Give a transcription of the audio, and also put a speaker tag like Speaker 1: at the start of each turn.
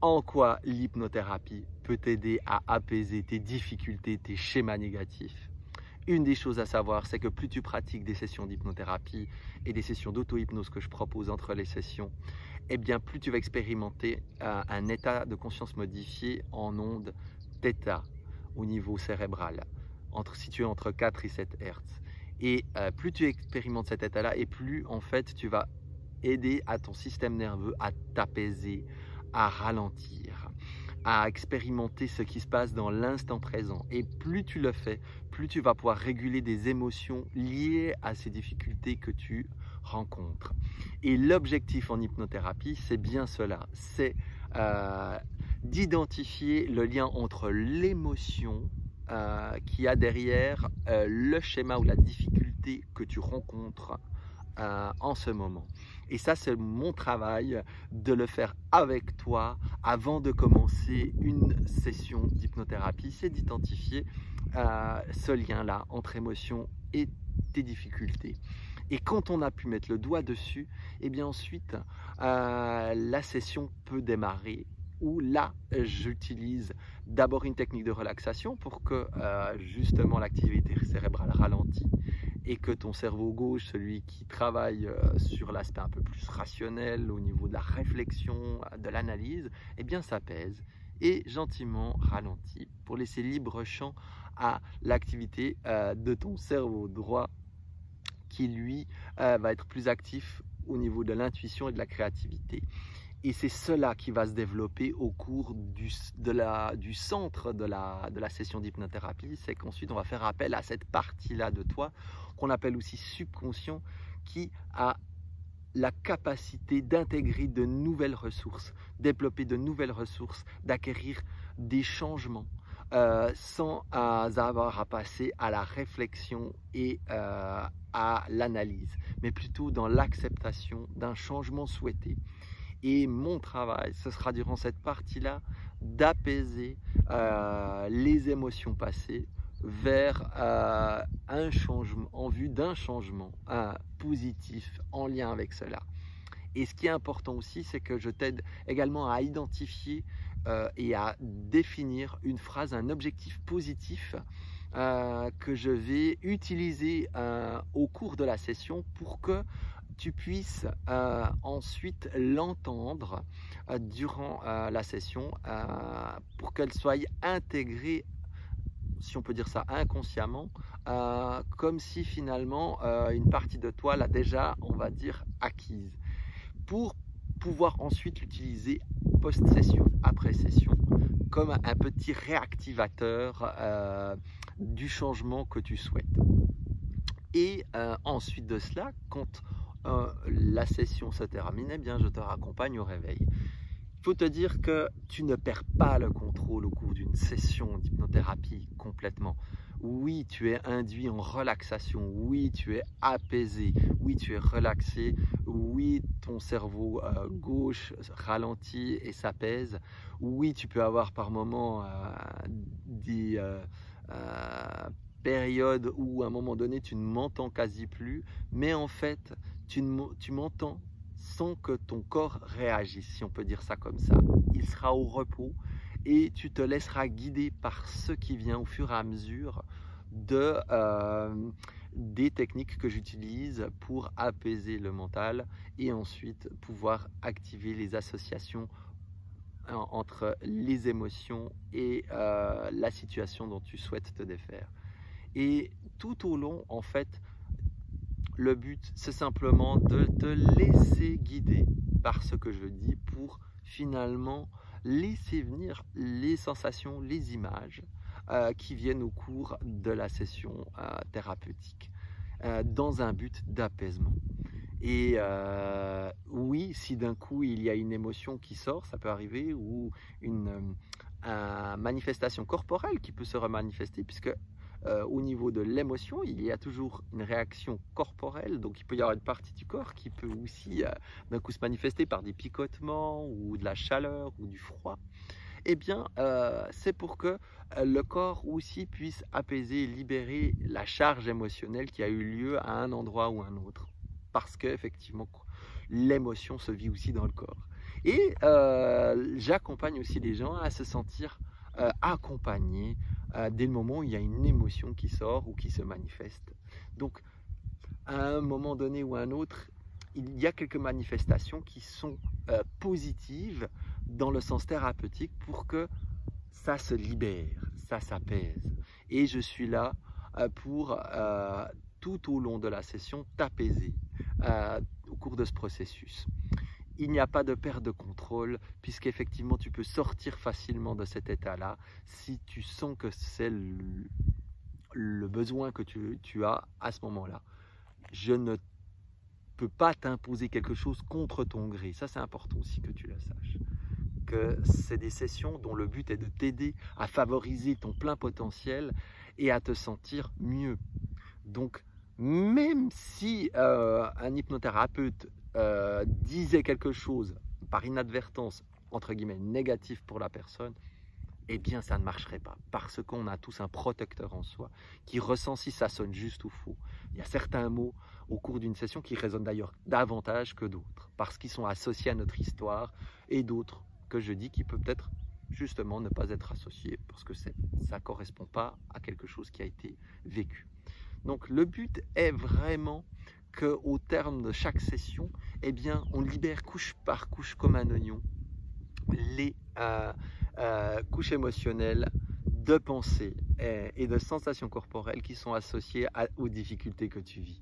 Speaker 1: en quoi l'hypnothérapie peut t'aider à apaiser tes difficultés, tes schémas négatifs. Une des choses à savoir, c'est que plus tu pratiques des sessions d'hypnothérapie et des sessions d'auto-hypnose que je propose entre les sessions, eh bien plus tu vas expérimenter un état de conscience modifié en ondes θ au niveau cérébral, situé entre 4 et 7 Hz. Et plus tu expérimentes cet état-là, et plus en fait tu vas aider à ton système nerveux à t'apaiser, à ralentir, à expérimenter ce qui se passe dans l'instant présent. Et plus tu le fais, plus tu vas pouvoir réguler des émotions liées à ces difficultés que tu rencontres. Et l'objectif en hypnothérapie, c'est bien cela, c'est d'identifier le lien entre l'émotion qu'il y a derrière le schéma ou la difficulté que tu rencontres en ce moment. Et ça, c'est mon travail de le faire avec toi avant de commencer une session d'hypnothérapie, c'est d'identifier ce lien-là entre émotion et tes difficultés. Et quand on a pu mettre le doigt dessus, et bien ensuite, la session peut démarrer où là, j'utilise d'abord une technique de relaxation pour que justement l'activité cérébrale ralentit et que ton cerveau gauche, celui qui travaille sur l'aspect un peu plus rationnel au niveau de la réflexion, de l'analyse, eh bien s'apaise et gentiment ralentit pour laisser libre champ à l'activité de ton cerveau droit qui lui va être plus actif au niveau de l'intuition et de la créativité. Et c'est cela qui va se développer au cours du centre de la session d'hypnothérapie, c'est qu'ensuite on va faire appel à cette partie-là de toi, qu'on appelle aussi subconscient, qui a la capacité d'intégrer de nouvelles ressources, développer de nouvelles ressources, d'acquérir des changements, sans avoir à passer à la réflexion et à l'analyse, mais plutôt dans l'acceptation d'un changement souhaité. Et mon travail, ce sera durant cette partie-là d'apaiser les émotions passées vers un changement, en vue d'un changement positif en lien avec cela. Et ce qui est important aussi, c'est que je t'aide également à identifier et à définir une phrase, un objectif positif que je vais utiliser au cours de la session pour que tu puisses ensuite l'entendre durant la session pour qu'elle soit intégrée, si on peut dire ça, inconsciemment, comme si finalement une partie de toi l'a déjà, on va dire, acquise, pour pouvoir ensuite l'utiliser post-session, après session, comme un petit réactivateur du changement que tu souhaites. Et ensuite de cela, quand la session se termine, eh bien je te raccompagne au réveil. Il faut te dire que tu ne perds pas le contrôle au cours d'une session d'hypnothérapie complètement. Oui, tu es induit en relaxation, oui, tu es apaisé, oui, tu es relaxé, oui, ton cerveau gauche ralentit et s'apaise, oui, tu peux avoir par moments des périodes où à un moment donné tu ne m'entends quasi plus, mais en fait tu m'entends sans que ton corps réagisse, si on peut dire ça comme ça. Il sera au repos et tu te laisseras guider par ce qui vient au fur et à mesure des techniques que j'utilise pour apaiser le mental et ensuite pouvoir activer les associations entre les émotions et la situation dont tu souhaites te défaire. Et tout au long, en fait, le but, c'est simplement de te laisser guider par ce que je dis pour finalement laisser venir les sensations, les images qui viennent au cours de la session thérapeutique dans un but d'apaisement. Et oui, si d'un coup il y a une émotion qui sort, ça peut arriver, ou une manifestation corporelle qui peut se remanifester, puisque au niveau de l'émotion, il y a toujours une réaction corporelle, donc il peut y avoir une partie du corps qui peut aussi d'un coup se manifester par des picotements ou de la chaleur ou du froid. Eh bien, c'est pour que le corps aussi puisse apaiser et libérer la charge émotionnelle qui a eu lieu à un endroit ou un autre. Parce qu'effectivement, l'émotion se vit aussi dans le corps. Et j'accompagne aussi les gens à se sentir accompagnés dès le moment où il y a une émotion qui sort ou qui se manifeste. Donc, à un moment donné ou à un autre, il y a quelques manifestations qui sont positives dans le sens thérapeutique pour que ça se libère, ça s'apaise. Et je suis là pour tout au long de la session t'apaiser au cours de ce processus. Il n'y a pas de perte de contrôle puisqu'effectivement tu peux sortir facilement de cet état-là si tu sens que c'est le besoin que tu as à ce moment-là. Je ne peux pas t'imposer quelque chose contre ton gré. Ça, c'est important aussi que tu le saches. Que c'est des sessions dont le but est de t'aider à favoriser ton plein potentiel et à te sentir mieux. Donc, même si un hypnothérapeute disait quelque chose par inadvertance, entre guillemets, négatif pour la personne, eh bien ça ne marcherait pas, parce qu'on a tous un protecteur en soi qui ressent si ça sonne juste ou faux. Il y a certains mots au cours d'une session qui résonnent d'ailleurs davantage que d'autres, parce qu'ils sont associés à notre histoire, et d'autres que je dis qui peuvent peut-être justement ne pas être associés, parce que ça ne correspond pas à quelque chose qui a été vécu. Donc le but est vraiment qu'au terme de chaque session, eh bien, on libère couche par couche comme un oignon les couches émotionnelles de pensée et de sensations corporelles qui sont associées aux difficultés que tu vis.